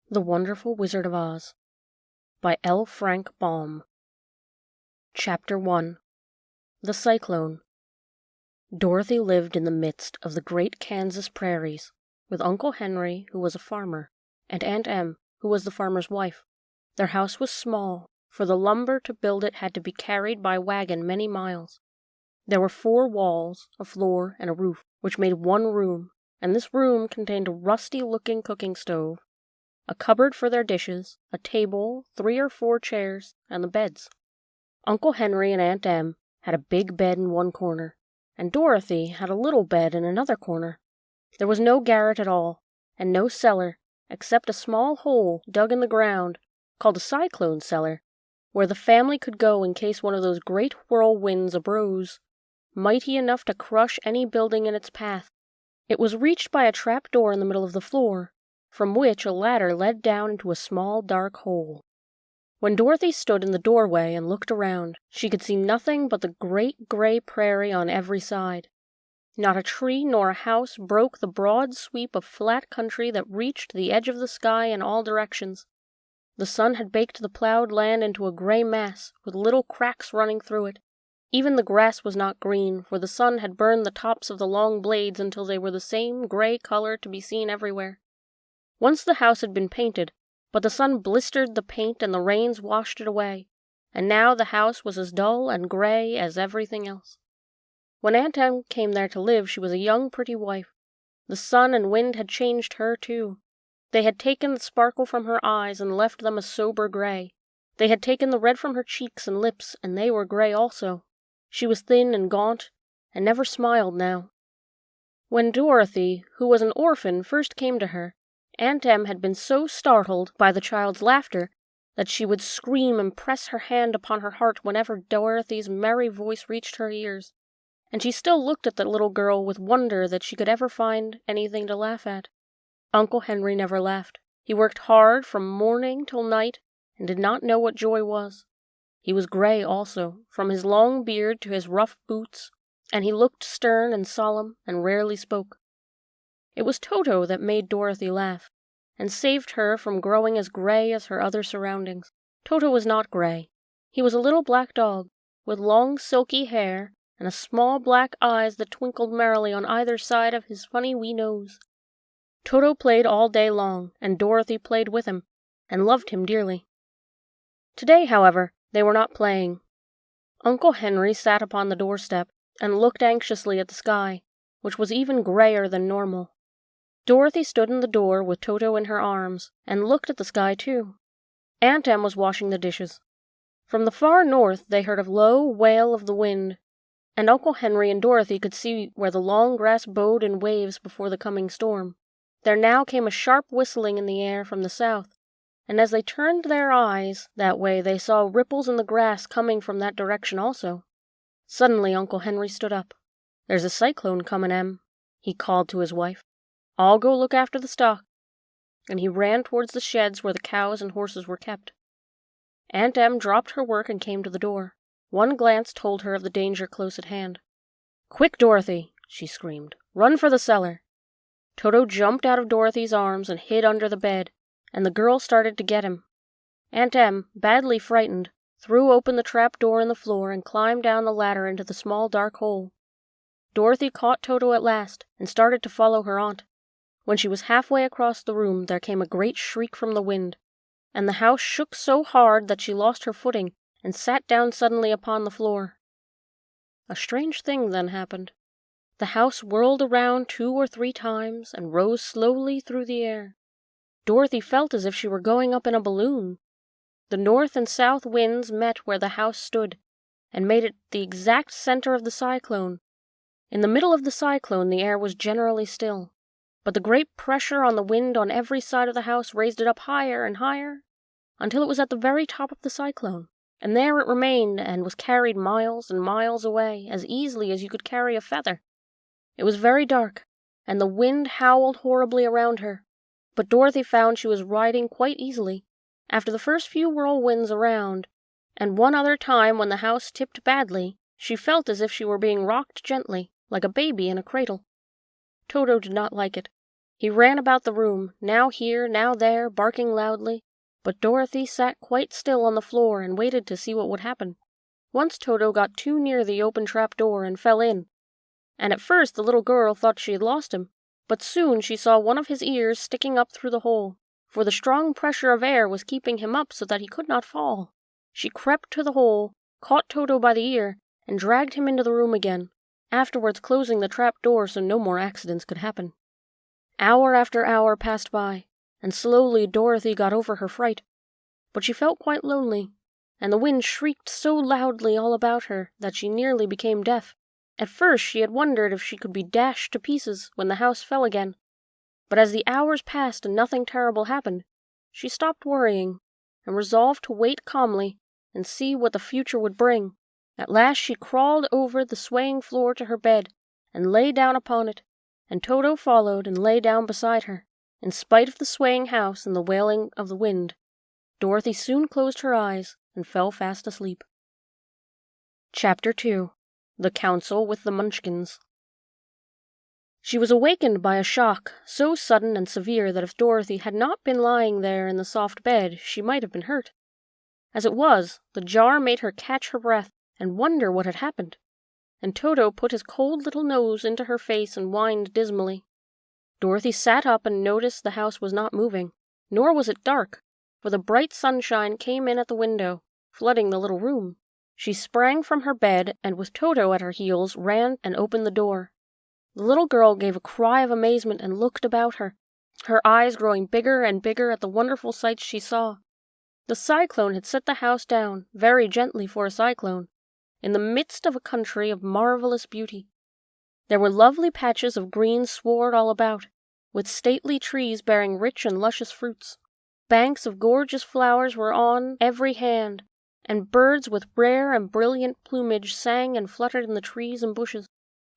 The Wonderful Wizard of Oz by L. Frank Baum. Chapter 1. The Cyclone. Dorothy lived in the midst of the great Kansas prairies, with Uncle Henry, who was a farmer, and Aunt Em, who was the farmer's wife. Their house was small, for the lumber to build it had to be carried by wagon many miles. There were 4 walls, a floor, and a roof, which made one room, and this room contained a rusty-looking cooking stove, a cupboard for their dishes, a table, 3 or 4 chairs, and the beds. Uncle Henry and Aunt Em had a big bed in one corner, and Dorothy had a little bed in another corner. There was no garret at all, and no cellar, except a small hole dug in the ground, called a cyclone cellar, where the family could go in case one of those great whirlwinds arose, mighty enough to crush any building in its path. It was reached by a trap door in the middle of the floor, from which a ladder led down into a small dark hole. When Dorothy stood in the doorway and looked around, she could see nothing but the great gray prairie on every side. Not a tree nor a house broke the broad sweep of flat country that reached the edge of the sky in all directions. The sun had baked the plowed land into a gray mass, with little cracks running through it. Even the grass was not green, for the sun had burned the tops of the long blades until they were the same gray color to be seen everywhere. Once the house had been painted, but the sun blistered the paint and the rains washed it away, and now the house was as dull and gray as everything else. When Aunt Em came there to live, she was a young, pretty wife. The sun and wind had changed her, too. They had taken the sparkle from her eyes and left them a sober gray. They had taken the red from her cheeks and lips, and they were gray also. She was thin and gaunt, and never smiled now. When Dorothy, who was an orphan, first came to her, Aunt Em had been so startled by the child's laughter that she would scream and press her hand upon her heart whenever Dorothy's merry voice reached her ears, and she still looked at the little girl with wonder that she could ever find anything to laugh at. Uncle Henry never laughed. He worked hard from morning till night and did not know what joy was. He was gray also, from his long beard to his rough boots, and he looked stern and solemn and rarely spoke. It was Toto that made Dorothy laugh, and saved her from growing as gray as her other surroundings. Toto was not gray. He was a little black dog, with long silky hair and small black eyes that twinkled merrily on either side of his funny wee nose. Toto played all day long, and Dorothy played with him, and loved him dearly. Today, however, they were not playing. Uncle Henry sat upon the doorstep and looked anxiously at the sky, which was even grayer than normal. Dorothy stood in the door with Toto in her arms, and looked at the sky too. Aunt Em was washing the dishes. From the far north they heard a low wail of the wind, and Uncle Henry and Dorothy could see where the long grass bowed in waves before the coming storm. There now came a sharp whistling in the air from the south, and as they turned their eyes that way they saw ripples in the grass coming from that direction also. Suddenly Uncle Henry stood up. "There's a cyclone comin', Em," he called to his wife. "I'll go look after the stock," and he ran towards the sheds where the cows and horses were kept. Aunt Em dropped her work and came to the door. One glance told her of the danger close at hand. "Quick, Dorothy!" she screamed. "Run for the cellar!" Toto jumped out of Dorothy's arms and hid under the bed, and the girl started to get him. Aunt Em, badly frightened, threw open the trap door in the floor and climbed down the ladder into the small dark hole. Dorothy caught Toto at last and started to follow her aunt. When she was halfway across the room, there came a great shriek from the wind, and the house shook so hard that she lost her footing and sat down suddenly upon the floor. A strange thing then happened. The house whirled around 2 or 3 times and rose slowly through the air. Dorothy felt as if she were going up in a balloon. The north and south winds met where the house stood, and made it the exact center of the cyclone. In the middle of the cyclone the air was generally still, but the great pressure on the wind on every side of the house raised it up higher and higher, until it was at the very top of the cyclone, and there it remained and was carried miles and miles away, as easily as you could carry a feather. It was very dark, and the wind howled horribly around her, but Dorothy found she was riding quite easily. After the first few whirlwinds around, and one other time when the house tipped badly, she felt as if she were being rocked gently, like a baby in a cradle. Toto did not like it. He ran about the room, now here, now there, barking loudly, but Dorothy sat quite still on the floor and waited to see what would happen. Once Toto got too near the open trap-door and fell in, and at first the little girl thought she had lost him, but soon she saw one of his ears sticking up through the hole, for the strong pressure of air was keeping him up so that he could not fall. She crept to the hole, caught Toto by the ear, and dragged him into the room again, afterwards closing the trap-door so no more accidents could happen. Hour after hour passed by, and slowly Dorothy got over her fright, but she felt quite lonely, and the wind shrieked so loudly all about her that she nearly became deaf. At first she had wondered if she could be dashed to pieces when the house fell again, but as the hours passed and nothing terrible happened, she stopped worrying, and resolved to wait calmly and see what the future would bring. At last she crawled over the swaying floor to her bed, and lay down upon it, and Toto followed and lay down beside her. In spite of the swaying house and the wailing of the wind, Dorothy soon closed her eyes and fell fast asleep. Chapter 2. The Council with the Munchkins. She was awakened by a shock so sudden and severe that if Dorothy had not been lying there in the soft bed, she might have been hurt. As it was, the jar made her catch her breath and wonder what had happened, and Toto put his cold little nose into her face and whined dismally. Dorothy sat up and noticed the house was not moving, nor was it dark, for the bright sunshine came in at the window, flooding the little room. She sprang from her bed, and with Toto at her heels ran and opened the door. The little girl gave a cry of amazement and looked about her, her eyes growing bigger and bigger at the wonderful sights she saw. The cyclone had set the house down, very gently for a cyclone, in the midst of a country of marvelous beauty. There were lovely patches of green sward all about, with stately trees bearing rich and luscious fruits. Banks of gorgeous flowers were on every hand, and birds with rare and brilliant plumage sang and fluttered in the trees and bushes.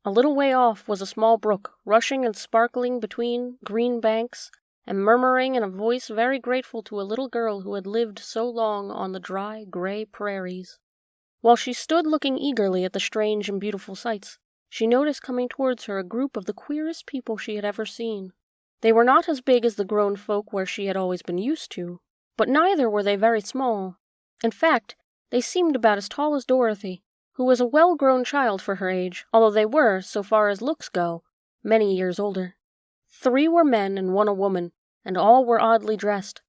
A little way off was a small brook, rushing and sparkling between green banks, and murmuring in a voice very grateful to a little girl who had lived so long on the dry, gray prairies. While she stood looking eagerly at the strange and beautiful sights, she noticed coming towards her a group of the queerest people she had ever seen. They were not as big as the grown folk where she had always been used to, but neither were they very small. In fact, they seemed about as tall as Dorothy, who was a well-grown child for her age, although they were, so far as looks go, many years older. 3 were men and 1 a woman, and all were oddly dressed.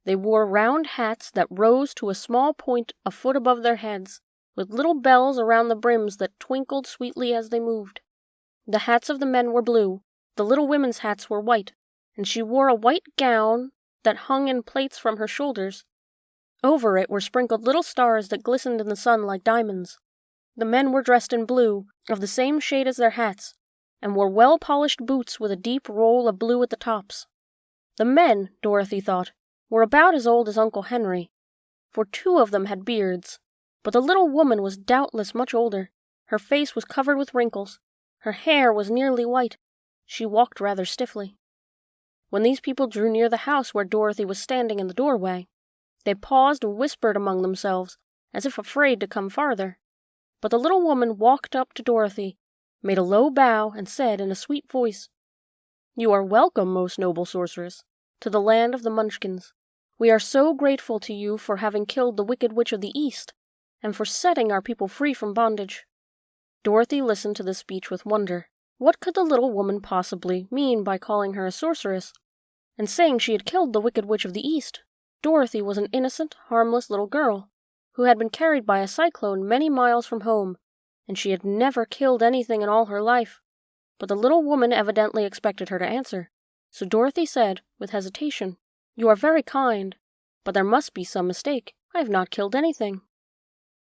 They wore round hats that rose to a small point a foot above their heads, with little bells around the brims that twinkled sweetly as they moved. The hats of the men were blue, the little women's hats were white, and she wore a white gown that hung in plaits from her shoulders. Over it were sprinkled little stars that glistened in the sun like diamonds. The men were dressed in blue, of the same shade as their hats, and wore well-polished boots with a deep roll of blue at the tops. The men, Dorothy thought, were about as old as Uncle Henry, for 2 of them had beards, but the little woman was doubtless much older. Her face was covered with wrinkles, her hair was nearly white, she walked rather stiffly. When these people drew near the house where Dorothy was standing in the doorway, they paused and whispered among themselves, as if afraid to come farther. But the little woman walked up to Dorothy, made a low bow, and said in a sweet voice, "You are welcome, most noble sorceress, to the land of the Munchkins. We are so grateful to you for having killed the wicked witch of the East, and for setting our people free from bondage." Dorothy listened to this speech with wonder. What could the little woman possibly mean by calling her a sorceress, and saying she had killed the wicked witch of the East? Dorothy was an innocent, harmless little girl, who had been carried by a cyclone many miles from home, and she had never killed anything in all her life. But the little woman evidently expected her to answer, so Dorothy said, with hesitation, "You are very kind, but there must be some mistake. I have not killed anything."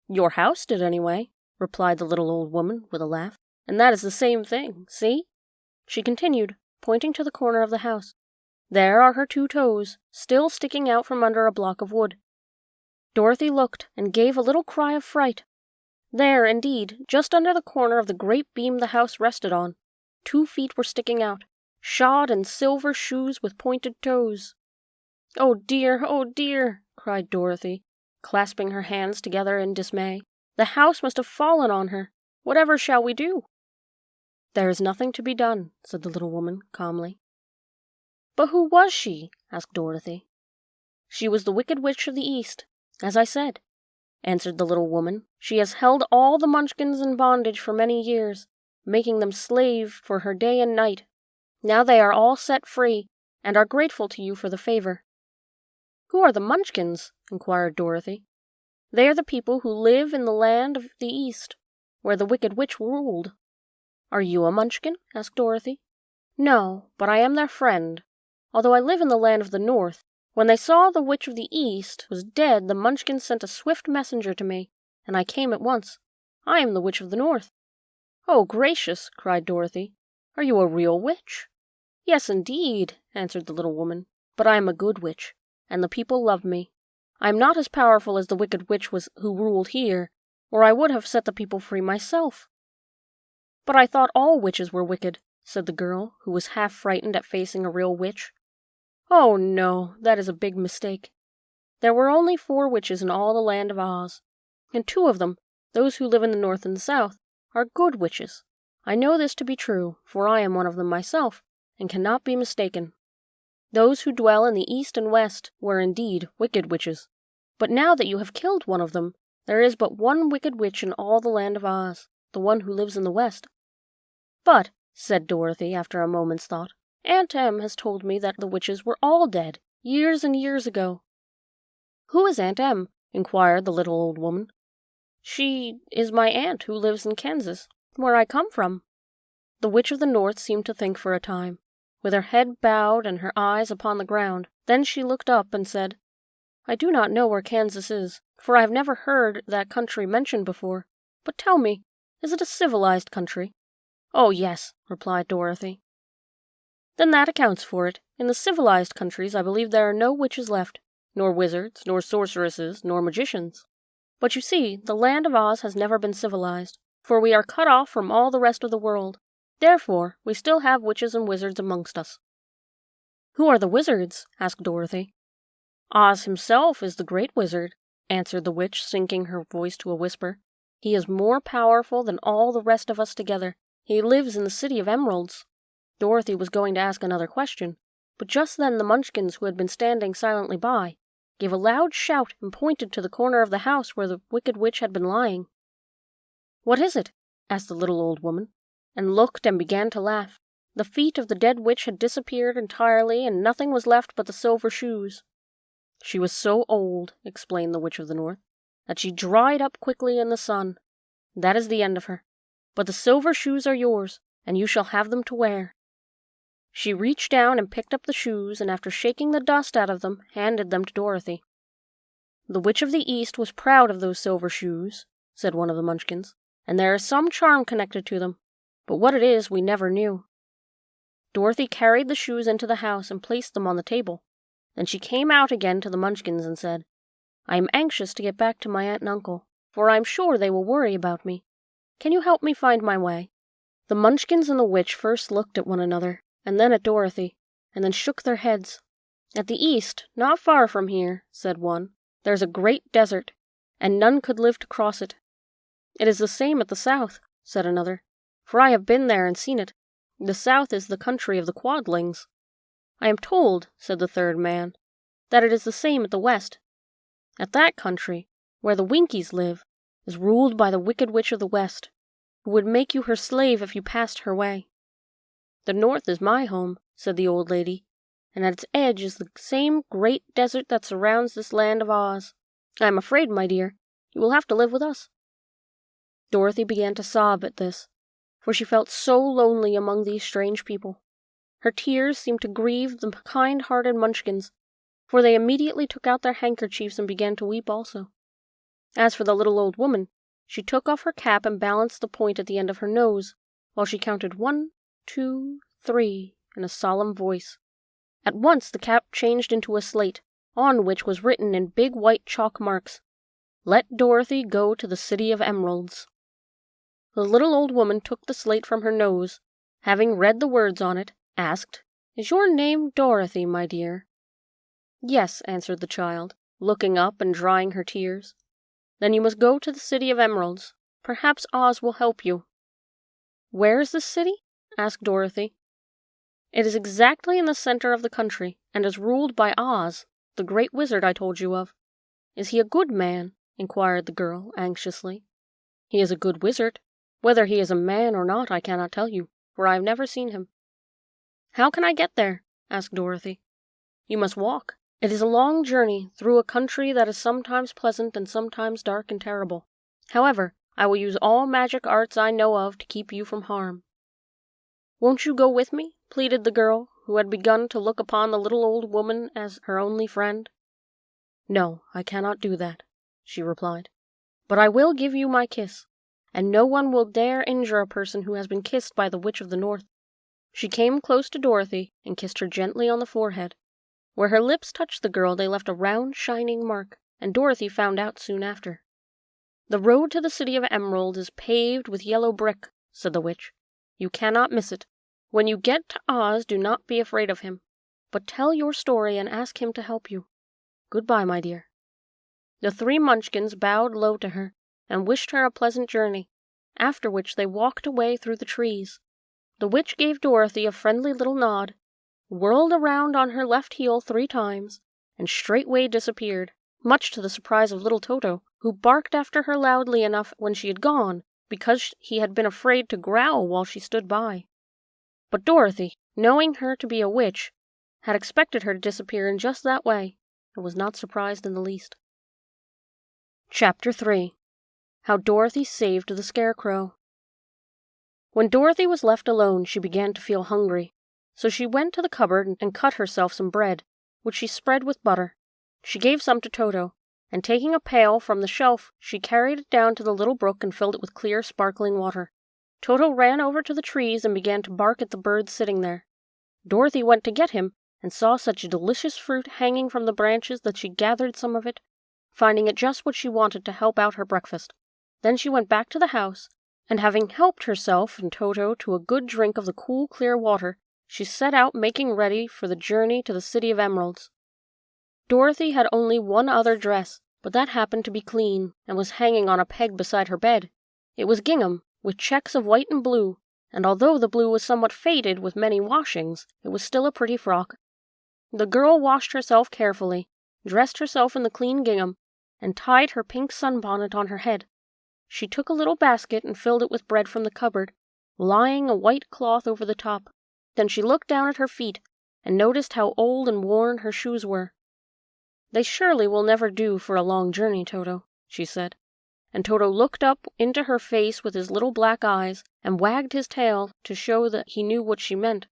"Your house did, anyway," replied the little old woman, with a laugh, "and that is the same thing, see?" She continued, pointing to the corner of the house. "There are her 2 toes, still sticking out from under a block of wood." Dorothy looked, and gave a little cry of fright. There, indeed, just under the corner of the great beam the house rested on, 2 feet were sticking out, shod in silver shoes with pointed toes. "Oh dear," cried Dorothy, clasping her hands together in dismay. "The house must have fallen on her. Whatever shall we do?" "There is nothing to be done," said the little woman, calmly. But who was she? Asked Dorothy. She was the Wicked Witch of the East, as I said, answered the little woman. She has held all the Munchkins in bondage for many years, making them slave for her day and night. Now they are all set free, and are grateful to you for the favor. Who are the Munchkins? Inquired Dorothy. They are the people who live in the land of the East, where the Wicked Witch ruled. Are you a Munchkin? Asked Dorothy. No, but I am their friend, although I live in the land of the North. When they saw the Witch of the East was dead, the Munchkins sent a swift messenger to me, and I came at once. I am the Witch of the North. Oh, gracious! Cried Dorothy. Are you a real witch? Yes, indeed, answered the little woman, but I am a good witch, and the people love me. I am not as powerful as the Wicked Witch who ruled here, or I would have set the people free myself. But I thought all witches were wicked, said the girl, who was half frightened at facing a real witch. Oh, no, that is a big mistake. There were only 4 witches in all the land of Oz, and 2 of them, those who live in the North and the South, are good witches. I know this to be true, for I am one of them myself, and cannot be mistaken. Those who dwell in the East and West were indeed wicked witches, but now that you have killed one of them, there is but one wicked witch in all the land of Oz, the one who lives in the West. But, said Dorothy after a moment's thought, Aunt Em has told me that the witches were all dead, years and years ago. Who is Aunt Em? Inquired the little old woman. She is my aunt who lives in Kansas, where I come from. The Witch of the North seemed to think for a time, with her head bowed and her eyes upon the ground. Then she looked up and said, I do not know where Kansas is, for I have never heard that country mentioned before. But tell me, is it a civilized country? Oh, yes, replied Dorothy. Then that accounts for it. In the civilized countries I believe there are no witches left, nor wizards, nor sorceresses, nor magicians. But you see, the land of Oz has never been civilized, for we are cut off from all the rest of the world. Therefore, we still have witches and wizards amongst us. Who are the wizards? Asked Dorothy. Oz himself is the great wizard, answered the witch, sinking her voice to a whisper. He is more powerful than all the rest of us together. He lives in the City of Emeralds. Dorothy was going to ask another question, but just then the Munchkins, who had been standing silently by, gave a loud shout and pointed to the corner of the house where the Wicked Witch had been lying. What is it? Asked the little old woman, and looked and began to laugh. The feet of the dead witch had disappeared entirely, and nothing was left but the silver shoes. She was so old, explained the Witch of the North, that she dried up quickly in the sun. That is the end of her. But the silver shoes are yours, and you shall have them to wear. She reached down and picked up the shoes, and after shaking the dust out of them, handed them to Dorothy. The Witch of the East was proud of those silver shoes, said one of the Munchkins, and there is some charm connected to them, but what it is we never knew. Dorothy carried the shoes into the house and placed them on the table. Then she came out again to the Munchkins and said, I am anxious to get back to my aunt and uncle, for I am sure they will worry about me. Can you help me find my way? The Munchkins and the witch first looked at one another, and then at Dorothy, and then shook their heads. At the east, not far from here, said one, there is a great desert, and none could live to cross it. It is the same at the south, said another, for I have been there and seen it. The south is the country of the Quadlings. I am told, said the third man, that it is the same at the west. At that country, where the Winkies live, is ruled by the Wicked Witch of the West, who would make you her slave if you passed her way. The north is my home, said the old lady, and at its edge is the same great desert that surrounds this land of Oz. I am afraid, my dear, you will have to live with us. Dorothy began to sob at this, for she felt so lonely among these strange people. Her tears seemed to grieve the kind-hearted Munchkins, for they immediately took out their handkerchiefs and began to weep also. As for the little old woman, she took off her cap and balanced the point at the end of her nose, while she counted 1, 2, 3 in a solemn voice. At once the cap changed into a slate, on which was written in big white chalk marks, Let Dorothy go to the City of Emeralds. The little old woman took the slate from her nose, having read the words on it, asked, Is your name Dorothy, my dear? Yes, answered the child, looking up and drying her tears. Then you must go to the City of Emeralds. Perhaps Oz will help you. Where is this city? Asked Dorothy. It is exactly in the center of the country, and is ruled by Oz, the great wizard I told you of. Is he a good man? Inquired the girl, anxiously. He is a good wizard. Whether he is a man or not I cannot tell you, for I have never seen him. How can I get there? Asked Dorothy. You must walk. It is a long journey through a country that is sometimes pleasant and sometimes dark and terrible. However, I will use all magic arts I know of to keep you from harm. Won't you go with me? Pleaded the girl, who had begun to look upon the little old woman as her only friend. No, I cannot do that, she replied. But I will give you my kiss, and no one will dare injure a person who has been kissed by the Witch of the North. She came close to Dorothy and kissed her gently on the forehead. Where her lips touched the girl, they left a round, shining mark, and Dorothy found out soon after. The road to the City of Emerald is paved with yellow brick, said the witch. You cannot miss it. When you get to Oz, do not be afraid of him, but tell your story and ask him to help you. Goodbye, my dear. The three Munchkins bowed low to her and wished her a pleasant journey, after which they walked away through the trees. The witch gave Dorothy a friendly little nod, whirled around on her left heel 3 times, and straightway disappeared, much to the surprise of little Toto, who barked after her loudly enough when she had gone, because he had been afraid to growl while she stood by. But Dorothy, knowing her to be a witch, had expected her to disappear in just that way, and was not surprised in the least. Chapter 3. How Dorothy Saved the Scarecrow. When Dorothy was left alone, she began to feel hungry, so she went to the cupboard and cut herself some bread, which she spread with butter. She gave some to Toto, and taking a pail from the shelf, she carried it down to the little brook and filled it with clear, sparkling water. Toto ran over to the trees and began to bark at the birds sitting there. Dorothy went to get him, and saw such delicious fruit hanging from the branches that she gathered some of it, finding it just what she wanted to help out her breakfast. Then she went back to the house, and having helped herself and Toto to a good drink of the cool, clear water, she set out making ready for the journey to the City of Emeralds. Dorothy had only one other dress, but that happened to be clean, and was hanging on a peg beside her bed. It was gingham, with checks of white and blue, and although the blue was somewhat faded with many washings, it was still a pretty frock. The girl washed herself carefully, dressed herself in the clean gingham, and tied her pink sunbonnet on her head. She took a little basket and filled it with bread from the cupboard, lying a white cloth over the top. Then she looked down at her feet, and noticed how old and worn her shoes were. They surely will never do for a long journey, Toto, she said. And Toto looked up into her face with his little black eyes, and wagged his tail to show that he knew what she meant.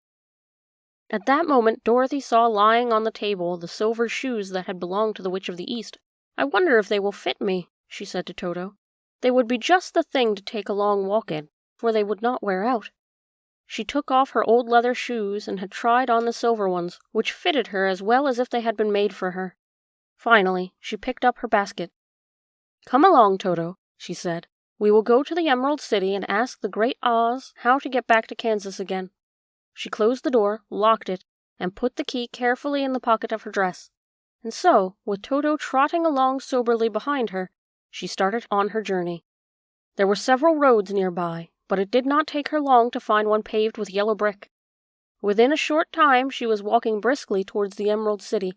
At that moment Dorothy saw lying on the table the silver shoes that had belonged to the Witch of the East. I wonder if they will fit me, she said to Toto. They would be just the thing to take a long walk in, for they would not wear out. She took off her old leather shoes and had tried on the silver ones, which fitted her as well as if they had been made for her. Finally, she picked up her basket. Come along, Toto, she said. We will go to the Emerald City and ask the Great Oz how to get back to Kansas again. She closed the door, locked it, and put the key carefully in the pocket of her dress. And so, with Toto trotting along soberly behind her, she started on her journey. There were several roads nearby, but it did not take her long to find one paved with yellow brick. Within a short time she was walking briskly towards the Emerald City,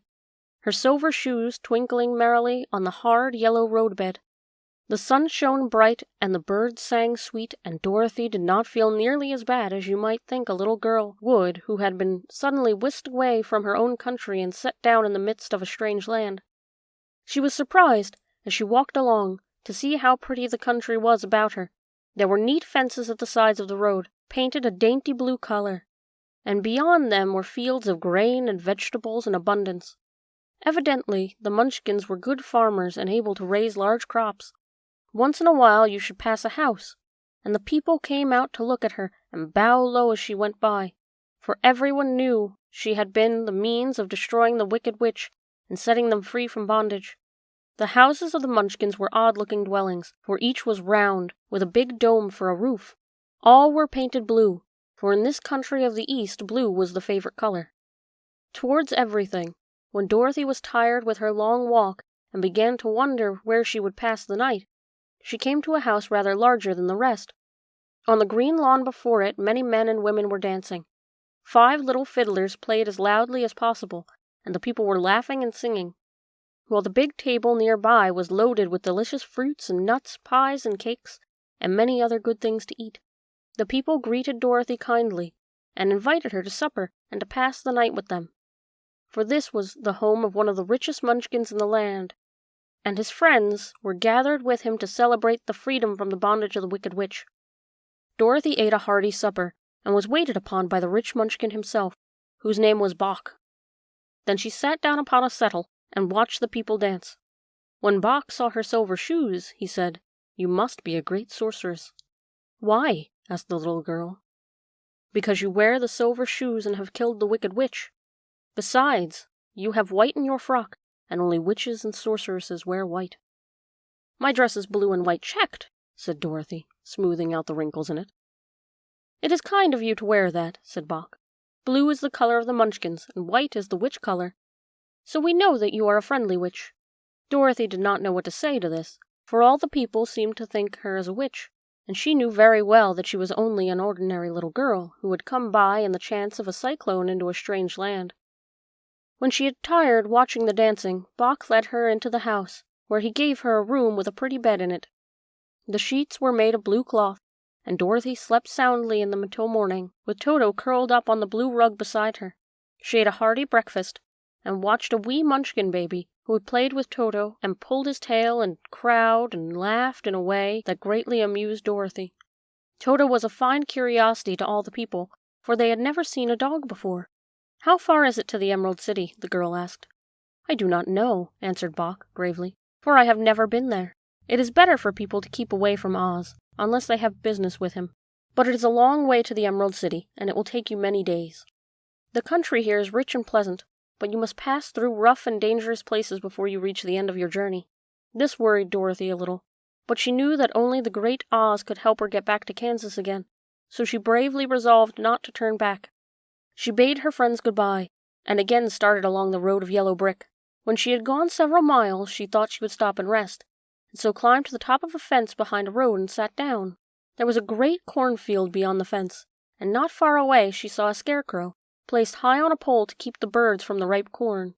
her silver shoes twinkling merrily on the hard yellow roadbed. The sun shone bright and the birds sang sweet, and Dorothy did not feel nearly as bad as you might think a little girl would who had been suddenly whisked away from her own country and set down in the midst of a strange land. She was surprised, as she walked along, to see how pretty the country was about her. There were neat fences at the sides of the road, painted a dainty blue color, and beyond them were fields of grain and vegetables in abundance. Evidently, the Munchkins were good farmers and able to raise large crops. Once in a while you should pass a house, and the people came out to look at her and bow low as she went by, for everyone knew she had been the means of destroying the wicked witch and setting them free from bondage. The houses of the Munchkins were odd-looking dwellings, for each was round, with a big dome for a roof. All were painted blue, for in this country of the East blue was the favorite color. Towards everything, when Dorothy was tired with her long walk and began to wonder where she would pass the night, she came to a house rather larger than the rest. On the green lawn before it many men and women were dancing. 5 little fiddlers played as loudly as possible, and the people were laughing and singing, while the big table nearby was loaded with delicious fruits and nuts, pies and cakes, and many other good things to eat. The people greeted Dorothy kindly, and invited her to supper and to pass the night with them, for this was the home of one of the richest munchkins in the land, and his friends were gathered with him to celebrate the freedom from the bondage of the Wicked Witch. Dorothy ate a hearty supper, and was waited upon by the rich munchkin himself, whose name was Bach. Then she sat down upon a settle and watched the people dance. When Bach saw her silver shoes, he said, "You must be a great sorceress." "Why?" asked the little girl. "Because you wear the silver shoes and have killed the Wicked Witch. Besides, you have white in your frock, and only witches and sorceresses wear white." "My dress is blue and white checked," said Dorothy, smoothing out the wrinkles in it. "It is kind of you to wear that," said Bach. "Blue is the color of the Munchkins, and white is the witch color. So we know that you are a friendly witch." Dorothy did not know what to say to this, for all the people seemed to think her as a witch, and she knew very well that she was only an ordinary little girl who had come by in the chance of a cyclone into a strange land. When she had tired watching the dancing, Bach led her into the house, where he gave her a room with a pretty bed in it. The sheets were made of blue cloth, and Dorothy slept soundly in them until morning, with Toto curled up on the blue rug beside her. She ate a hearty breakfast, and watched a wee Munchkin baby, who had played with Toto and pulled his tail and crowed and laughed in a way that greatly amused Dorothy. Toto was a fine curiosity to all the people, for they had never seen a dog before. "How far is it to the Emerald City?" the girl asked. "I do not know," answered Bach gravely, "for I have never been there. It is better for people to keep away from Oz, unless they have business with him. But it is a long way to the Emerald City, and it will take you many days. The country here is rich and pleasant, but you must pass through rough and dangerous places before you reach the end of your journey." This worried Dorothy a little, but she knew that only the great Oz could help her get back to Kansas again, so she bravely resolved not to turn back. She bade her friends goodbye, and again started along the road of yellow brick. When she had gone several miles, she thought she would stop and rest, and so climbed to the top of a fence behind a road and sat down. There was a great cornfield beyond the fence, and not far away she saw a scarecrow, placed high on a pole to keep the birds from the ripe corn.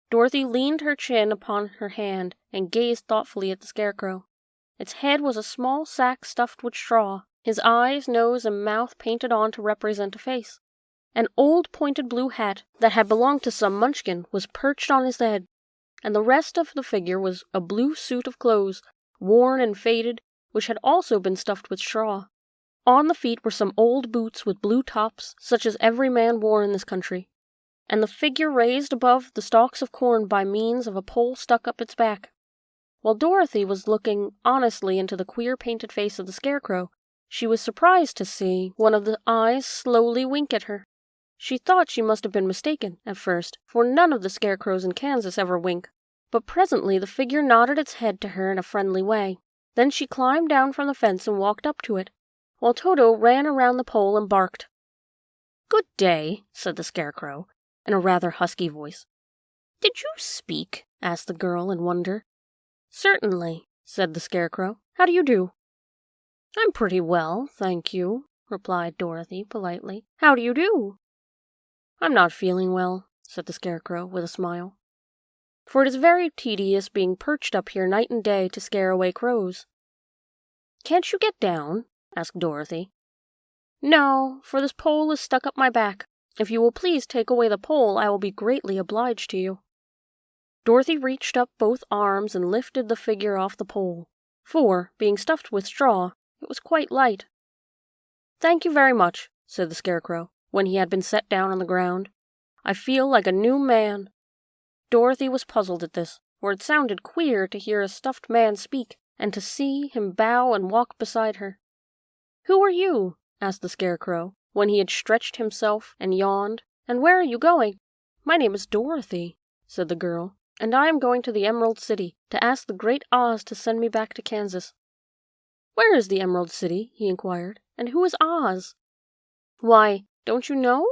Dorothy leaned her chin upon her hand and gazed thoughtfully at the scarecrow. Its head was a small sack stuffed with straw, his eyes, nose, and mouth painted on to represent a face. An old pointed blue hat that had belonged to some Munchkin was perched on his head, and the rest of the figure was a blue suit of clothes, worn and faded, which had also been stuffed with straw. On the feet were some old boots with blue tops, such as every man wore in this country, and the figure raised above the stalks of corn by means of a pole stuck up its back. While Dorothy was looking honestly into the queer painted face of the scarecrow, she was surprised to see one of the eyes slowly wink at her. She thought she must have been mistaken at first, for none of the scarecrows in Kansas ever wink, but presently the figure nodded its head to her in a friendly way. Then she climbed down from the fence and walked up to it, while Toto ran around the pole and barked. "Good day," said the scarecrow, in a rather husky voice. "Did you speak?" asked the girl in wonder. "Certainly," said the scarecrow. "How do you do?" "I'm pretty well, thank you," replied Dorothy politely. "How do you do?" "I'm not feeling well," said the scarecrow with a smile, "for it is very tedious being perched up here night and day to scare away crows." "Can't you get down?" asked Dorothy. "No, for this pole is stuck up my back. If you will please take away the pole, I will be greatly obliged to you." Dorothy reached up both arms and lifted the figure off the pole, for, being stuffed with straw, it was quite light. "Thank you very much," said the scarecrow, when he had been set down on the ground. "I feel like a new man." Dorothy was puzzled at this, for it sounded queer to hear a stuffed man speak, and to see him bow and walk beside her. "Who are you?" asked the scarecrow, when he had stretched himself and yawned. "And where are you going?" "My name is Dorothy," said the girl, "and I am going to the Emerald City to ask the great Oz to send me back to Kansas." "Where is the Emerald City?" he inquired, "and who is Oz?" "Why, don't you know?"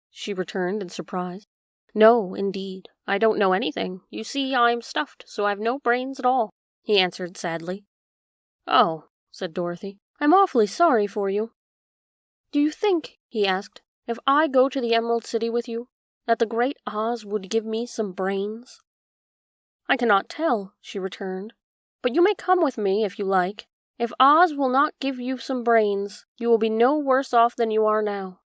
she returned in surprise. "No, indeed, I don't know anything. You see, I'm stuffed, so I've no brains at all," he answered sadly. "Oh," said Dorothy, "I'm awfully sorry for you." "Do you think," he asked, if I go to the Emerald City with you, that the great Oz would give me some brains?" "I cannot tell," she returned, "but you may come with me if you like. If Oz will not give you some brains, you will be no worse off than you are now."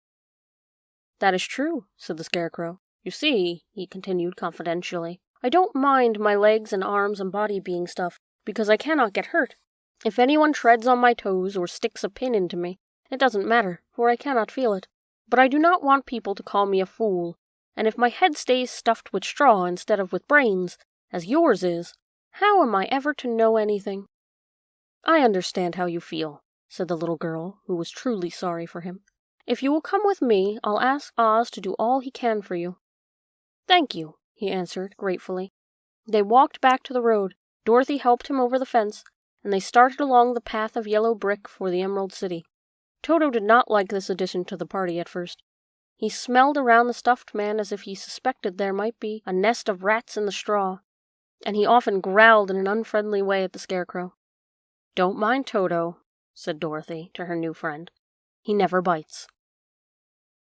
"That is true," said the Scarecrow. "You see," he continued confidentially, "I don't mind my legs and arms and body being stuffed, because I cannot get hurt. If anyone treads on my toes or sticks a pin into me, it doesn't matter, for I cannot feel it. But I do not want people to call me a fool, and if my head stays stuffed with straw instead of with brains, as yours is, how am I ever to know anything?" "I understand how you feel," said the little girl, who was truly sorry for him. "If you will come with me, I'll ask Oz to do all he can for you." "Thank you," he answered gratefully. They walked back to the road. Dorothy helped him over the fence, and they started along the path of yellow brick for the Emerald City. Toto did not like this addition to the party at first. He smelled around the stuffed man as if he suspected there might be a nest of rats in the straw, and he often growled in an unfriendly way at the Scarecrow. "Don't mind Toto," said Dorothy to her new friend. "He never bites."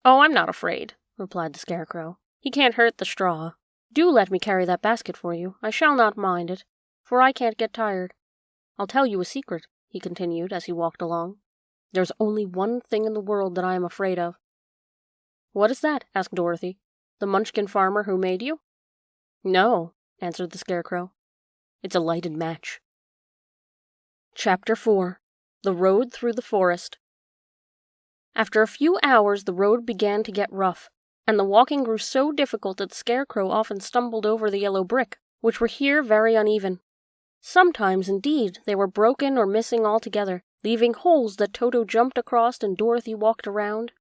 "Oh, I'm not afraid," replied the Scarecrow. "He can't hurt the straw. Do let me carry that basket for you. I shall not mind it, for I can't get tired. I'll tell you a secret," he continued as he walked along. "There's only one thing in the world that I am afraid of." "What is that?" asked Dorothy. "The Munchkin farmer who made you?" "No," answered the Scarecrow. "It's a lighted match." Chapter 4. The Road Through the Forest. After a few hours the road began to get rough, and the walking grew so difficult that the Scarecrow often stumbled over the yellow brick, which were here very uneven. Sometimes, indeed, they were broken or missing altogether, leaving holes that Toto jumped across and Dorothy walked around.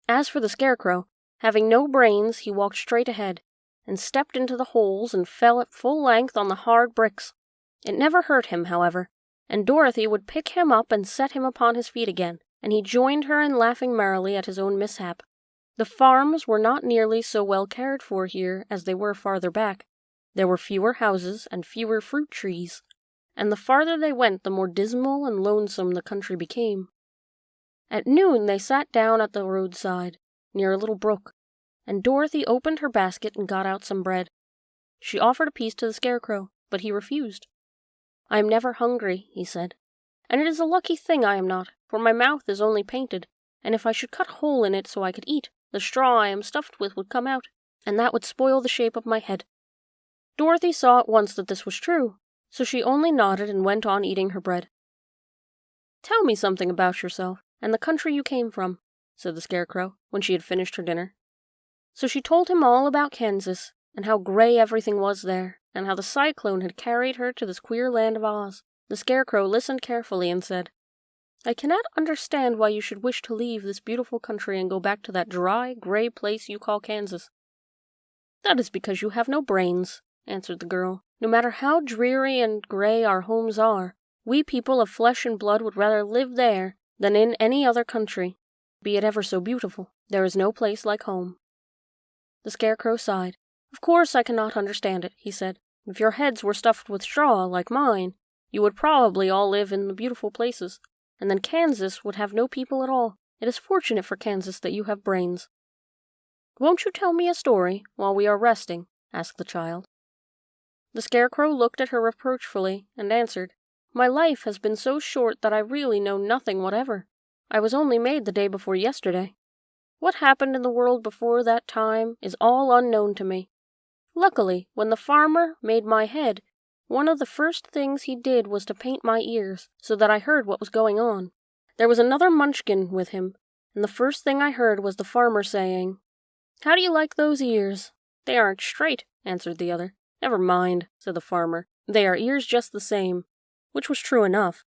As for the Scarecrow, having no brains, he walked straight ahead, and stepped into the holes and fell at full length on the hard bricks. It never hurt him, however, and Dorothy would pick him up and set him upon his feet again, and he joined her in laughing merrily at his own mishap. The farms were not nearly so well cared for here as they were farther back. There were fewer houses and fewer fruit trees, and the farther they went the more dismal and lonesome the country became. At noon they sat down at the roadside, near a little brook, and Dorothy opened her basket and got out some bread. She offered a piece to the Scarecrow, but he refused. "I am never hungry," he said, "and it is a lucky thing I am not, for my mouth is only painted, and if I should cut a hole in it so I could eat, the straw I am stuffed with would come out, and that would spoil the shape of my head." Dorothy saw at once that this was true, so she only nodded and went on eating her bread. "Tell me something about yourself, and the country you came from," said the Scarecrow, when she had finished her dinner. So she told him all about Kansas, and how gray everything was there, and how the cyclone had carried her to this queer land of Oz. The Scarecrow listened carefully and said, "I cannot understand why you should wish to leave this beautiful country and go back to that dry, gray place you call Kansas." "That is because you have no brains," answered the girl. "No matter how dreary and gray our homes are, we people of flesh and blood would rather live there than in any other country, be it ever so beautiful. There is no place like home." The Scarecrow sighed. "Of course I cannot understand it," he said. "If your heads were stuffed with straw, like mine, you would probably all live in the beautiful places, and then Kansas would have no people at all. It is fortunate for Kansas that you have brains." "Won't you tell me a story while we are resting?" asked the child. The Scarecrow looked at her reproachfully and answered, "My life has been so short that I really know nothing whatever. I was only made the day before yesterday. What happened in the world before that time is all unknown to me. Luckily, when the farmer made my head, one of the first things he did was to paint my ears, so that I heard what was going on. There was another Munchkin with him, and the first thing I heard was the farmer saying, 'How do you like those ears?' 'They aren't straight,' answered the other. 'Never mind,' said the farmer. 'They are ears just the same,' which was true enough.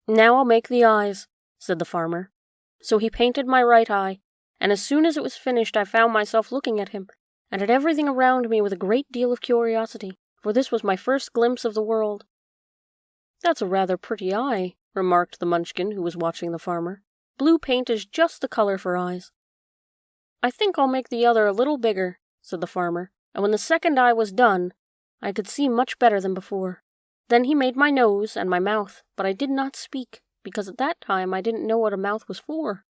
'Now I'll make the eyes,' said the farmer. So he painted my right eye, and as soon as it was finished I found myself looking at him, and at everything around me with a great deal of curiosity, for this was my first glimpse of the world." "That's a rather pretty eye," remarked the Munchkin who was watching the farmer. "Blue paint is just the color for eyes." "I think I'll make the other a little bigger," said the farmer, and when the second eye was done, I could see much better than before. Then he made my nose and my mouth, but I did not speak, because at that time I didn't know what a mouth was for.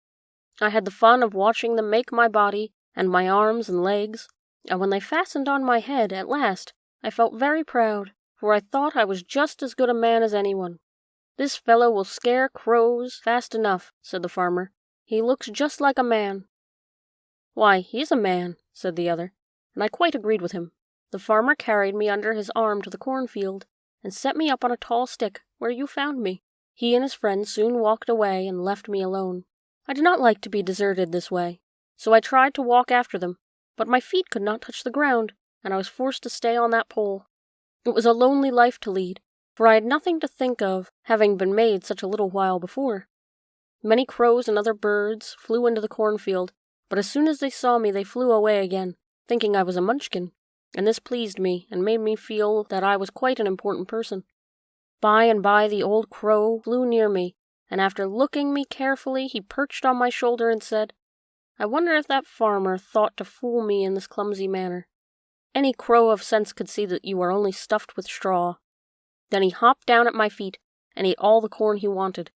I had the fun of watching them make my body and my arms and legs, and when they fastened on my head at last, I felt very proud, for I thought I was just as good a man as anyone. "This fellow will scare crows fast enough," said the farmer. "He looks just like a man." "Why, he's a man," said the other, and I quite agreed with him. The farmer carried me under his arm to the cornfield, and set me up on a tall stick, where you found me. He and his friend soon walked away and left me alone. I did not like to be deserted this way, so I tried to walk after them, but my feet could not touch the ground, and I was forced to stay on that pole. It was a lonely life to lead, for I had nothing to think of, having been made such a little while before. Many crows and other birds flew into the cornfield, but as soon as they saw me they flew away again, thinking I was a munchkin, and this pleased me and made me feel that I was quite an important person. By and by the old crow flew near me, and after looking me carefully he perched on my shoulder and said, "I wonder if that farmer thought to fool me in this clumsy manner. Any crow of sense could see that you are only stuffed with straw." Then he hopped down at my feet and ate all the corn he wanted.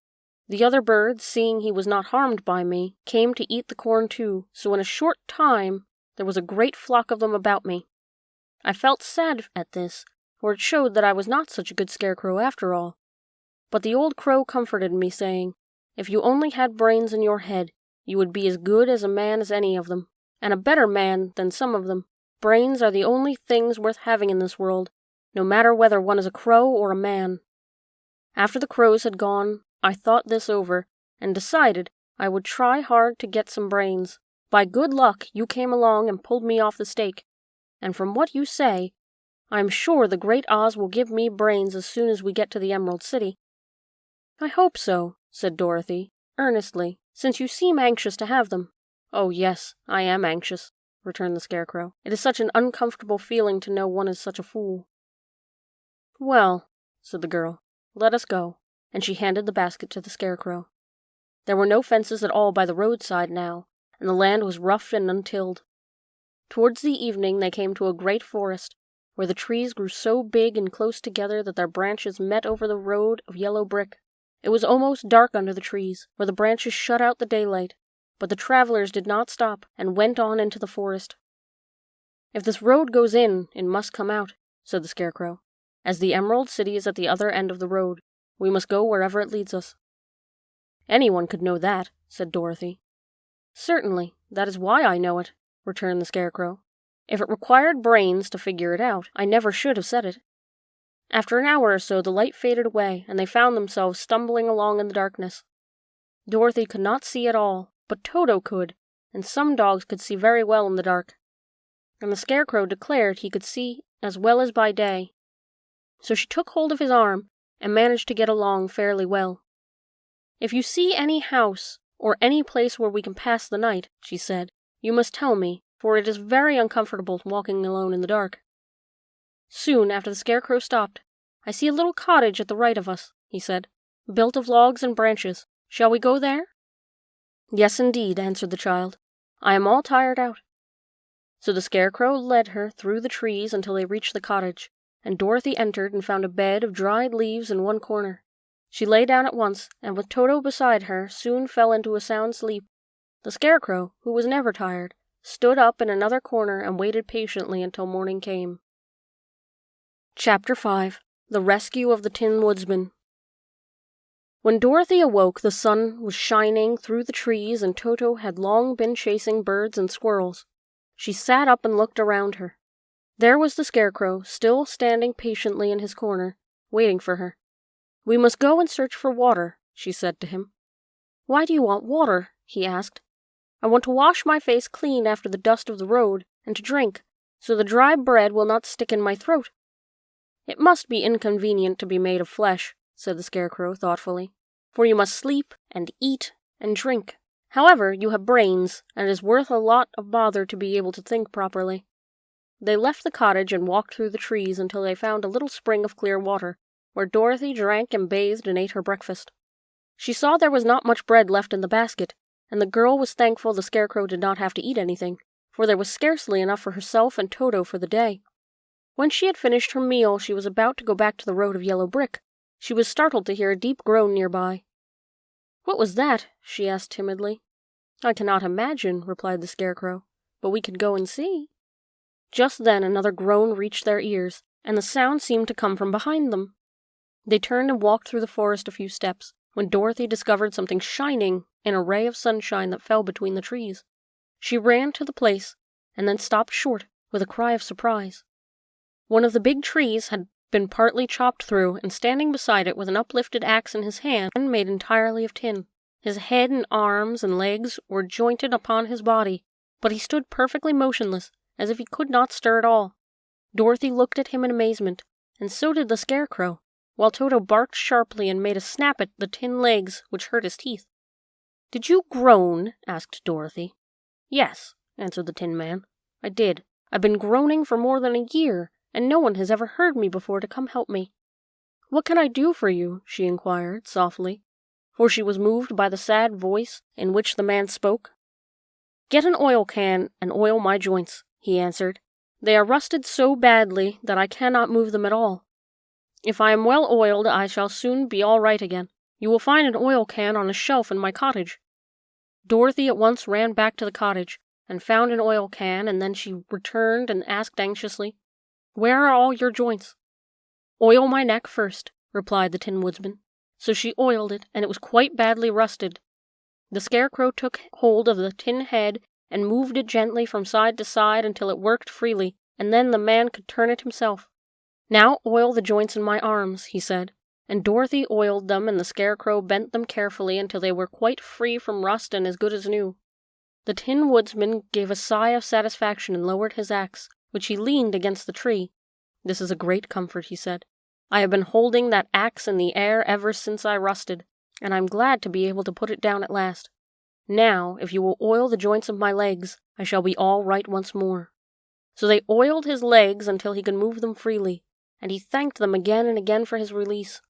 The other birds, seeing he was not harmed by me, came to eat the corn too, so in a short time there was a great flock of them about me. I felt sad at this, for it showed that I was not such a good scarecrow after all. But the old crow comforted me, saying, "If you only had brains in your head, you would be as good as a man as any of them, and a better man than some of them. Brains are the only things worth having in this world, no matter whether one is a crow or a man." After the crows had gone, I thought this over, and decided I would try hard to get some brains. By good luck, you came along and pulled me off the stake, and from what you say, I am sure the great Oz will give me brains as soon as we get to the Emerald City. "I hope so," said Dorothy, earnestly, "since you seem anxious to have them." "Oh, yes, I am anxious," returned the Scarecrow. "It is such an uncomfortable feeling to know one is such a fool." "Well," said the girl, "let us go," and she handed the basket to the Scarecrow. There were no fences at all by the roadside now, and the land was rough and untilled. Towards the evening they came to a great forest, where the trees grew so big and close together that their branches met over the road of yellow brick. It was almost dark under the trees, where the branches shut out the daylight, but the travelers did not stop, and went on into the forest. "If this road goes in, it must come out," said the Scarecrow. "As the Emerald City is at the other end of the road, we must go wherever it leads us." "Anyone could know that," said Dorothy. "Certainly, that is why I know it," returned the Scarecrow. "If it required brains to figure it out, I never should have said it." After an hour or so the light faded away, and they found themselves stumbling along in the darkness. Dorothy could not see at all, but Toto could, and some dogs could see very well in the dark. And the Scarecrow declared he could see as well as by day. So she took hold of his arm, and managed to get along fairly well. "If you see any house, or any place where we can pass the night," she said, "you must tell me, for it is very uncomfortable walking alone in the dark." Soon after the Scarecrow stopped. "I see a little cottage at the right of us," he said, "built of logs and branches. Shall we go there?" "Yes, indeed," answered the child. "I am all tired out." So the Scarecrow led her through the trees until they reached the cottage, and Dorothy entered and found a bed of dried leaves in one corner. She lay down at once, and with Toto beside her, soon fell into a sound sleep. The Scarecrow, who was never tired, stood up in another corner and waited patiently until morning came. Chapter 5. The Rescue of the Tin Woodsman. When Dorothy awoke, the sun was shining through the trees, and Toto had long been chasing birds and squirrels. She sat up and looked around her. There was the Scarecrow, still standing patiently in his corner, waiting for her. "We must go and search for water," she said to him. "Why do you want water?" he asked. "I want to wash my face clean after the dust of the road, and to drink, so the dry bread will not stick in my throat." "It must be inconvenient to be made of flesh," said the Scarecrow thoughtfully, "for you must sleep and eat and drink. However, you have brains, and it is worth a lot of bother to be able to think properly." They left the cottage and walked through the trees until they found a little spring of clear water, where Dorothy drank and bathed and ate her breakfast. She saw there was not much bread left in the basket, and the girl was thankful the Scarecrow did not have to eat anything, for there was scarcely enough for herself and Toto for the day. When she had finished her meal, she was about to go back to the road of yellow brick. She was startled to hear a deep groan nearby. "What was that?" she asked timidly. I cannot imagine, replied the Scarecrow, but we could go and see. Just then another groan reached their ears, and the sound seemed to come from behind them. They turned and walked through the forest a few steps, when Dorothy discovered something shining in a ray of sunshine that fell between the trees. She ran to the place, and then stopped short with a cry of surprise. One of the big trees had been partly chopped through, and standing beside it with an uplifted axe in his hand, made entirely of tin. His head and arms and legs were jointed upon his body, but he stood perfectly motionless, as if he could not stir at all. Dorothy looked at him in amazement, and so did the Scarecrow, while Toto barked sharply and made a snap at the tin legs, which hurt his teeth. "Did you groan?" asked Dorothy. "Yes," answered the Tin Man. "I did. I've been groaning for more than a year, and no one has ever heard me before to come help me." "What can I do for you?" she inquired, softly, for she was moved by the sad voice in which the man spoke. "Get an oil can and oil my joints," he answered. "They are rusted so badly that I cannot move them at all. If I am well oiled, I shall soon be all right again. You will find an oil can on a shelf in my cottage." Dorothy at once ran back to the cottage, and found an oil can, and then she returned and asked anxiously, "Where are all your joints?" "Oil my neck first," replied the Tin Woodman. So she oiled it, and it was quite badly rusted. The Scarecrow took hold of the tin head and moved it gently from side to side until it worked freely, and then the man could turn it himself. "Now oil the joints in my arms," he said, and Dorothy oiled them, and the Scarecrow bent them carefully until they were quite free from rust and as good as new. The Tin Woodsman gave a sigh of satisfaction and lowered his axe, which he leaned against the tree. "This is a great comfort," he said. "I have been holding that axe in the air ever since I rusted, and I'm glad to be able to put it down at last. Now, if you will oil the joints of my legs, I shall be all right once more." So they oiled his legs until he could move them freely, and he thanked them again and again for his release,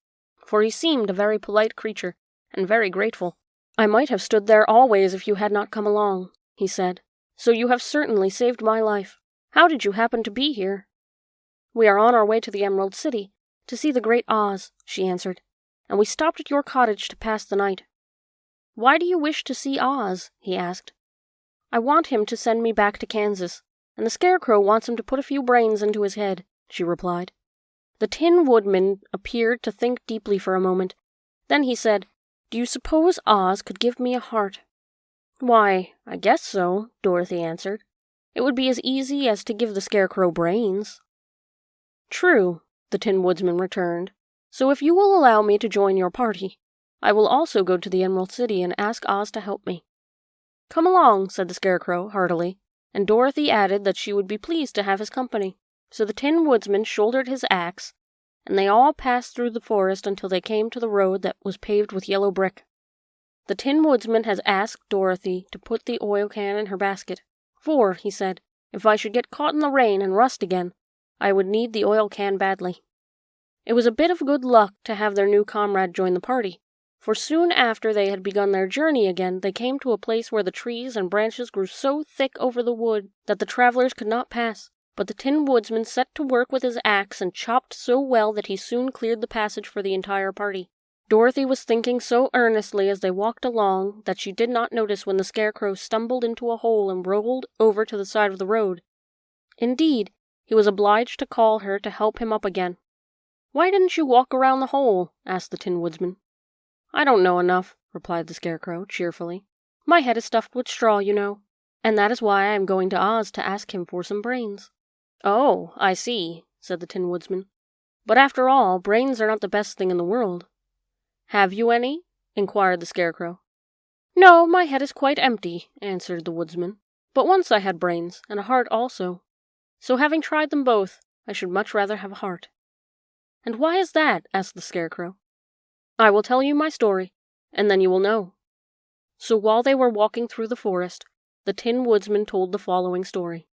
for he seemed a very polite creature, and very grateful. "I might have stood there always if you had not come along," he said, "so you have certainly saved my life. How did you happen to be here?" "We are on our way to the Emerald City, to see the Great Oz," she answered, "and we stopped at your cottage to pass the night." "Why do you wish to see Oz?" he asked. "I want him to send me back to Kansas, and the Scarecrow wants him to put a few brains into his head," she replied. The Tin Woodman appeared to think deeply for a moment. Then he said, "Do you suppose Oz could give me a heart?" "Why, I guess so," Dorothy answered. "It would be as easy as to give the Scarecrow brains." "True," the Tin Woodsman returned. "So if you will allow me to join your party, I will also go to the Emerald City and ask Oz to help me." "Come along," said the Scarecrow heartily, and Dorothy added that she would be pleased to have his company. So the Tin Woodsman shouldered his axe, and they all passed through the forest until they came to the road that was paved with yellow brick. The Tin Woodsman has asked Dorothy to put the oil can in her basket, for, he said, if I should get caught in the rain and rust again, I would need the oil can badly. It was a bit of good luck to have their new comrade join the party, for soon after they had begun their journey again, they came to a place where the trees and branches grew so thick over the wood that the travelers could not pass. But the Tin Woodsman set to work with his axe and chopped so well that he soon cleared the passage for the entire party. Dorothy was thinking so earnestly as they walked along that she did not notice when the Scarecrow stumbled into a hole and rolled over to the side of the road. Indeed, he was obliged to call her to help him up again. "Why didn't you walk around the hole?" asked the Tin Woodsman. "I don't know enough," replied the Scarecrow cheerfully. "My head is stuffed with straw, you know, and that is why I am going to Oz to ask him for some brains." "Oh, I see," said the Tin Woodsman. "But after all, brains are not the best thing in the world." "Have you any?" inquired the Scarecrow. "No, my head is quite empty," answered the Woodsman. "But once I had brains, and a heart also. So having tried them both, I should much rather have a heart." "And why is that?" asked the Scarecrow. "I will tell you my story, and then you will know." So while they were walking through the forest, the Tin Woodsman told the following story.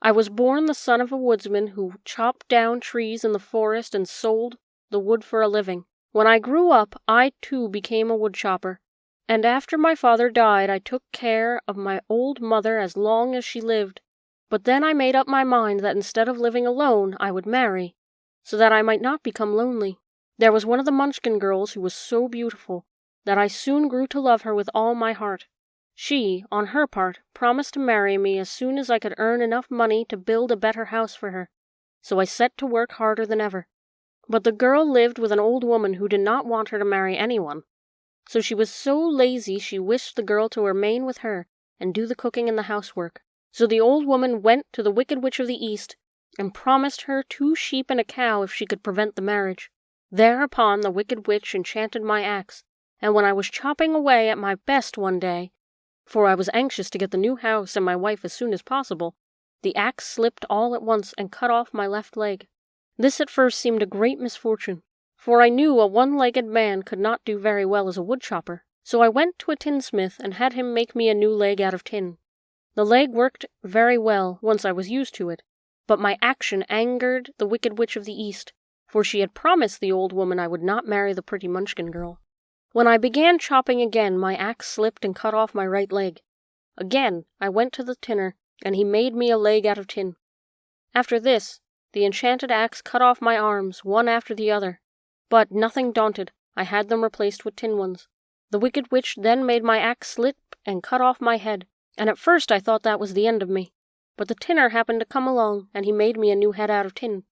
"I was born the son of a woodsman who chopped down trees in the forest and sold the wood for a living. When I grew up, I too became a woodchopper, and after my father died, I took care of my old mother as long as she lived. But then I made up my mind that instead of living alone, I would marry, so that I might not become lonely. There was one of the Munchkin girls who was so beautiful that I soon grew to love her with all my heart. She, on her part, promised to marry me as soon as I could earn enough money to build a better house for her, so I set to work harder than ever. But the girl lived with an old woman who did not want her to marry anyone, so she was so lazy she wished the girl to remain with her and do the cooking and the housework. So the old woman went to the Wicked Witch of the East and promised her 2 sheep and a cow if she could prevent the marriage. Thereupon the Wicked Witch enchanted my axe, and when I was chopping away at my best one day, for I was anxious to get the new house and my wife as soon as possible, the axe slipped all at once and cut off my left leg. This at first seemed a great misfortune, for I knew a one-legged man could not do very well as a woodchopper, so I went to a tinsmith and had him make me a new leg out of tin. The leg worked very well once I was used to it, but my action angered the Wicked Witch of the East, for she had promised the old woman I would not marry the pretty Munchkin girl. When I began chopping again, my axe slipped and cut off my right leg. Again, I went to the tinner, and he made me a leg out of tin. After this, the enchanted axe cut off my arms, one after the other, but, nothing daunted, I had them replaced with tin ones. The Wicked Witch then made my axe slip and cut off my head, and at first I thought that was the end of me, but the tinner happened to come along, and he made me a new head out of tin.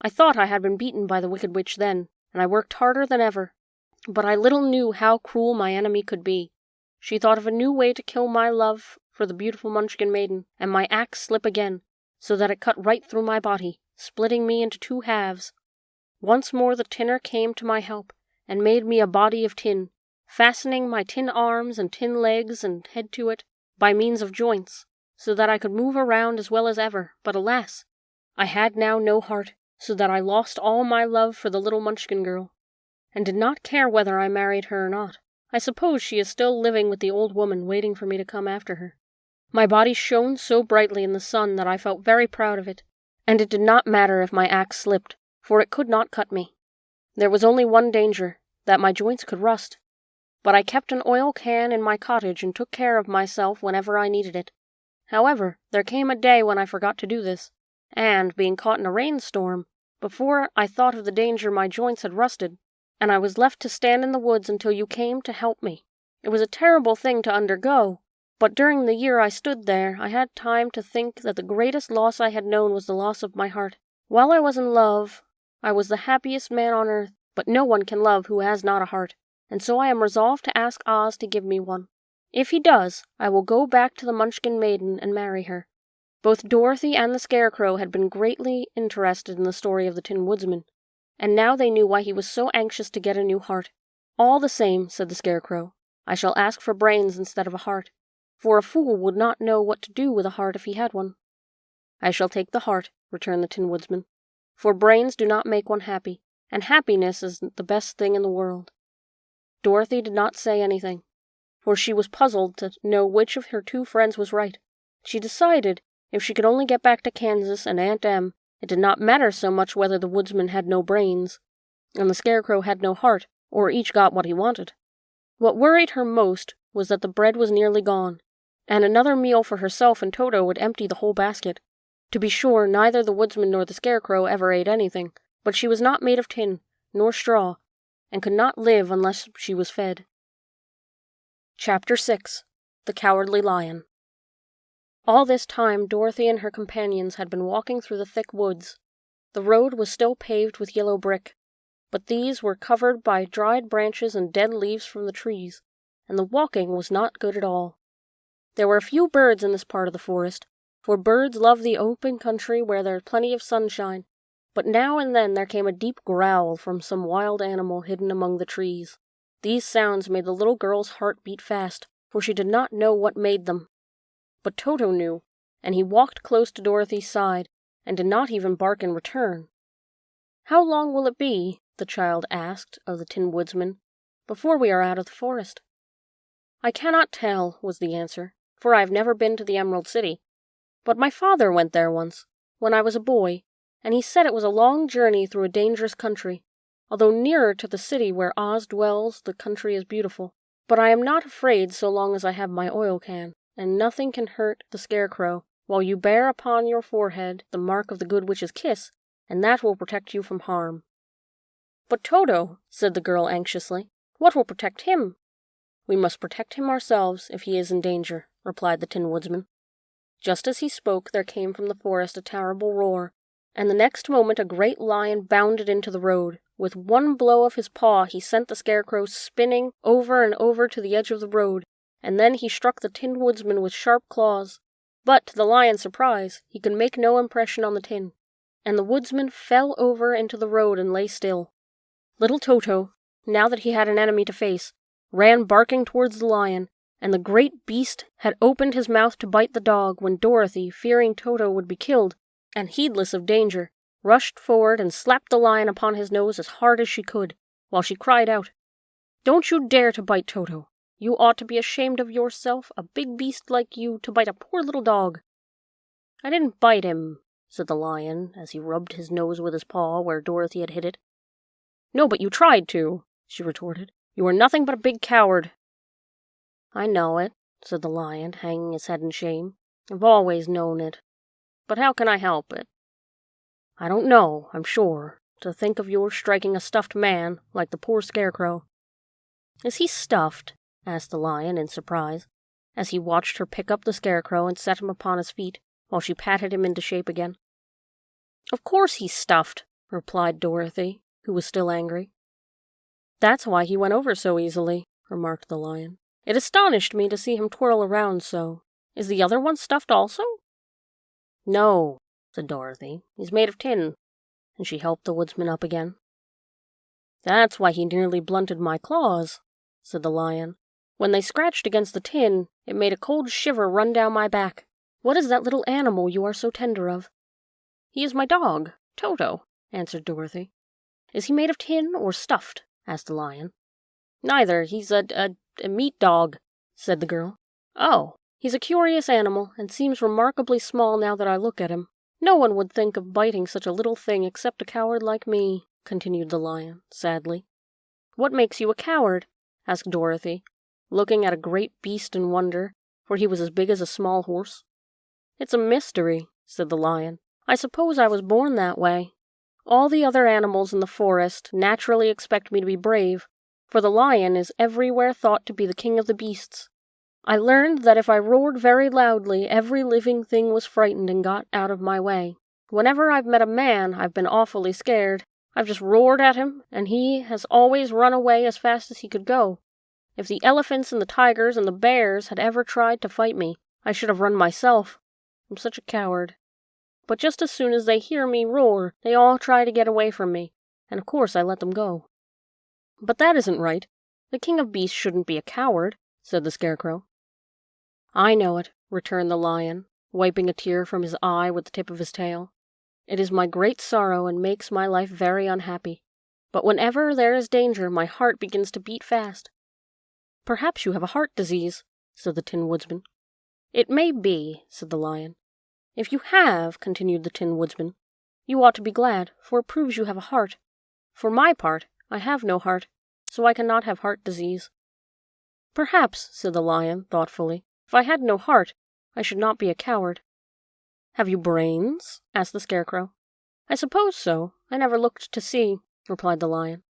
I thought I had been beaten by the Wicked Witch then, and I worked harder than ever. But I little knew how cruel my enemy could be. She thought of a new way to kill my love for the beautiful Munchkin maiden, and my axe slipped again, so that it cut right through my body, splitting me into 2 halves. Once more the tinner came to my help, and made me a body of tin, fastening my tin arms and tin legs and head to it by means of joints, so that I could move around as well as ever. But alas, I had now no heart, so that I lost all my love for the little Munchkin girl, and did not care whether I married her or not. I suppose she is still living with the old woman, waiting for me to come after her. My body shone so brightly in the sun that I felt very proud of it, and it did not matter if my axe slipped, for it could not cut me. There was only one danger, that my joints could rust, but I kept an oil can in my cottage and took care of myself whenever I needed it. However, there came a day when I forgot to do this, and, being caught in a rainstorm, before I thought of the danger my joints had rusted, and I was left to stand in the woods until you came to help me. It was a terrible thing to undergo, but during the year I stood there, I had time to think that the greatest loss I had known was the loss of my heart. While I was in love, I was the happiest man on earth, but no one can love who has not a heart, and so I am resolved to ask Oz to give me one. If he does, I will go back to the Munchkin maiden and marry her. Both Dorothy and the Scarecrow had been greatly interested in the story of the Tin Woodman, and now they knew why he was so anxious to get a new heart. All the same, said the Scarecrow, I shall ask for brains instead of a heart, for a fool would not know what to do with a heart if he had one. I shall take the heart, returned the Tin Woodman, for brains do not make one happy, and happiness is the best thing in the world. Dorothy did not say anything, for she was puzzled to know which of her 2 friends was right. She decided if she could only get back to Kansas and Aunt Em, it did not matter so much whether the woodsman had no brains, and the Scarecrow had no heart, or each got what he wanted. What worried her most was that the bread was nearly gone, and another meal for herself and Toto would empty the whole basket. To be sure, neither the woodsman nor the Scarecrow ever ate anything, but she was not made of tin, nor straw, and could not live unless she was fed. Chapter 6. The Cowardly Lion. All this time Dorothy and her companions had been walking through the thick woods. The road was still paved with yellow brick, but these were covered by dried branches and dead leaves from the trees, and the walking was not good at all. There were few birds in this part of the forest, for birds love the open country where there is plenty of sunshine, but now and then there came a deep growl from some wild animal hidden among the trees. These sounds made the little girl's heart beat fast, for she did not know what made them. But Toto knew, and he walked close to Dorothy's side, and did not even bark in return. "How long will it be," the child asked of the Tin Woodman, "before we are out of the forest?" "I cannot tell," was the answer, "for I have never been to the Emerald City. But my father went there once, when I was a boy, and he said it was a long journey through a dangerous country. Although nearer to the city where Oz dwells, the country is beautiful. But I am not afraid so long as I have my oil can, and nothing can hurt the Scarecrow, while you bear upon your forehead the mark of the Good Witch's kiss, and that will protect you from harm." "But Toto," said the girl anxiously, "what will protect him?" We must protect him ourselves if he is in danger," replied the Tin Woodman. Just as he spoke, there came from the forest a terrible roar, and the next moment a great lion bounded into the road. With one blow of his paw he sent the Scarecrow spinning over and over to the edge of the road, and then he struck the Tin Woodman with sharp claws. But, to the lion's surprise, he could make no impression on the tin, and the woodsman fell over into the road and lay still. Little Toto, now that he had an enemy to face, ran barking towards the lion, and the great beast had opened his mouth to bite the dog when Dorothy, fearing Toto would be killed, and heedless of danger, rushed forward and slapped the lion upon his nose as hard as she could, while she cried out, "Don't you dare to bite Toto! You ought to be ashamed of yourself, a big beast like you, to bite a poor little dog." "I didn't bite him," said the lion, as he rubbed his nose with his paw where Dorothy had hit it. "No, but you tried to," she retorted. "You are nothing but a big coward." "I know it," said the lion, hanging his head in shame. "I've always known it. But how can I help it? I don't know, I'm sure, to think of your striking a stuffed man, like the poor Scarecrow." "Is he stuffed?" asked the lion in surprise, as he watched her pick up the Scarecrow and set him upon his feet, while she patted him into shape again. "Of course he's stuffed," replied Dorothy, who was still angry. "That's why he went over so easily," remarked the lion. "It astonished me to see him twirl around so. Is the other one stuffed also?" "No," said Dorothy. "He's made of tin," and she helped the woodsman up again. "That's why he nearly blunted my claws," said the lion. "When they scratched against the tin, it made a cold shiver run down my back. What is that little animal you are so tender of?" "He is my dog, Toto," answered Dorothy. "Is he made of tin or stuffed?" asked the lion. "Neither. He's a meat dog," said the girl. "Oh, he's a curious animal, and seems remarkably small now that I look at him. No one would think of biting such a little thing except a coward like me," continued the lion, sadly. "What makes you a coward?" asked Dorothy, looking at a great beast in wonder, for he was as big as a small horse. "It's a mystery," said the lion. "I suppose I was born that way. All the other animals in the forest naturally expect me to be brave, for the lion is everywhere thought to be the king of the beasts. I learned that if I roared very loudly, every living thing was frightened and got out of my way. Whenever I've met a man, I've been awfully scared. I've just roared at him, and he has always run away as fast as he could go. If the elephants and the tigers and the bears had ever tried to fight me, I should have run myself. I'm such a coward. But just as soon as they hear me roar, they all try to get away from me, and of course I let them go." "But that isn't right. The king of beasts shouldn't be a coward," said the Scarecrow. "I know it," returned the lion, wiping a tear from his eye with the tip of his tail. "It is my great sorrow and makes my life very unhappy. But whenever there is danger, my heart begins to beat fast." "Perhaps you have a heart disease," said the Tin Woodman. "It may be," said the lion. "If you have," continued the Tin Woodman, "you ought to be glad, for it proves you have a heart. For my part, I have no heart, so I cannot have heart disease." "Perhaps," said the lion, thoughtfully, "if I had no heart, I should not be a coward." "Have you brains?" asked the Scarecrow. "I suppose so. I never looked to see," replied the lion.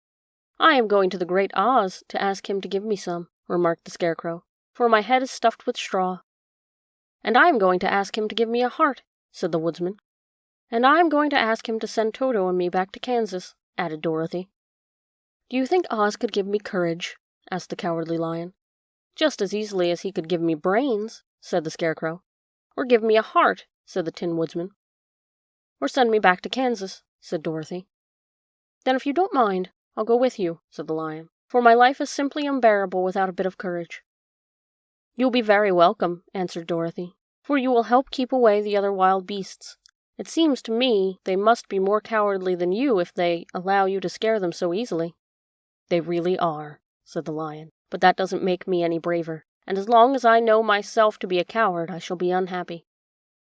"I am going to the Great Oz to ask him to give me some," remarked the Scarecrow, "for my head is stuffed with straw." "And I am going to ask him to give me a heart," said the woodsman. "And I am going to ask him to send Toto and me back to Kansas," added Dorothy. "Do you think Oz could give me courage?" asked the Cowardly Lion. "Just as easily as he could give me brains," said the Scarecrow. "Or give me a heart," said the Tin Woodman. "Or send me back to Kansas," said Dorothy. "Then if you don't mind, I'll go with you," said the lion, "for my life is simply unbearable without a bit of courage." "You'll be very welcome," answered Dorothy, "for you will help keep away the other wild beasts. It seems to me they must be more cowardly than you if they allow you to scare them so easily." "They really are," said the lion, "but that doesn't make me any braver, and as long as I know myself to be a coward, I shall be unhappy."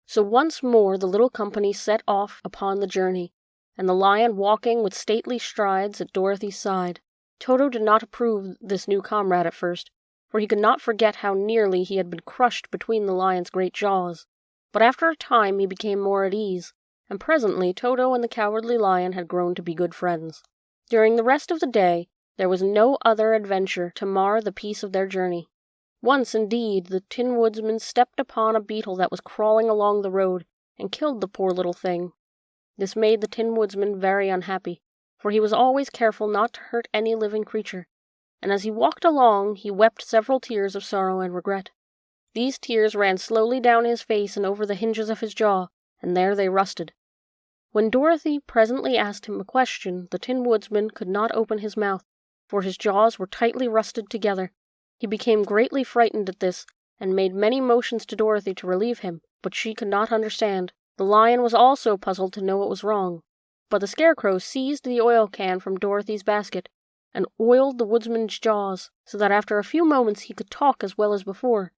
So once more the little company set off upon the journey, and the lion walking with stately strides at Dorothy's side. Toto did not approve this new comrade at first, for he could not forget how nearly he had been crushed between the lion's great jaws. But after a time he became more at ease, and presently Toto and the Cowardly Lion had grown to be good friends. During the rest of the day, There was no other adventure to mar the peace of their journey. Once, indeed, the Tin Woodman stepped upon a beetle that was crawling along the road, and killed the poor little thing. This made the Tin Woodman very unhappy, for he was always careful not to hurt any living creature, and as he walked along he wept several tears of sorrow and regret. These tears ran slowly down his face and over the hinges of his jaw, and there they rusted. When Dorothy presently asked him a question, the Tin Woodman could not open his mouth, for his jaws were tightly rusted together. He became greatly frightened at this, and made many motions to Dorothy to relieve him, but she could not understand. The lion was also puzzled to know what was wrong, but the Scarecrow seized the oil can from Dorothy's basket, and oiled the woodsman's jaws, so that after a few moments he could talk as well as before.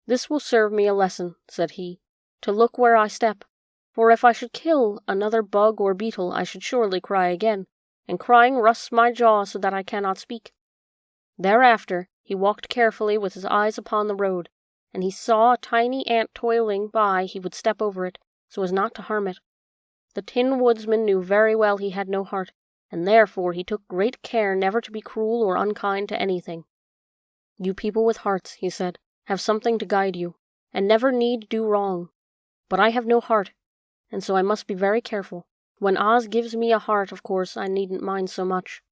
"This will serve me a lesson," said he, "to look where I step, for if I should kill another bug or beetle I should surely cry again, and crying rusts my jaw so that I cannot speak." Thereafter he walked carefully with his eyes upon the road, and he saw a tiny ant toiling by he would step over it, so as not to harm it. The Tin Woodman knew very well he had no heart, and therefore he took great care never to be cruel or unkind to anything. "You people with hearts," he said, "have something to guide you, and never need do wrong. But I have no heart, and so I must be very careful. When Oz gives me a heart, of course, I needn't mind so much."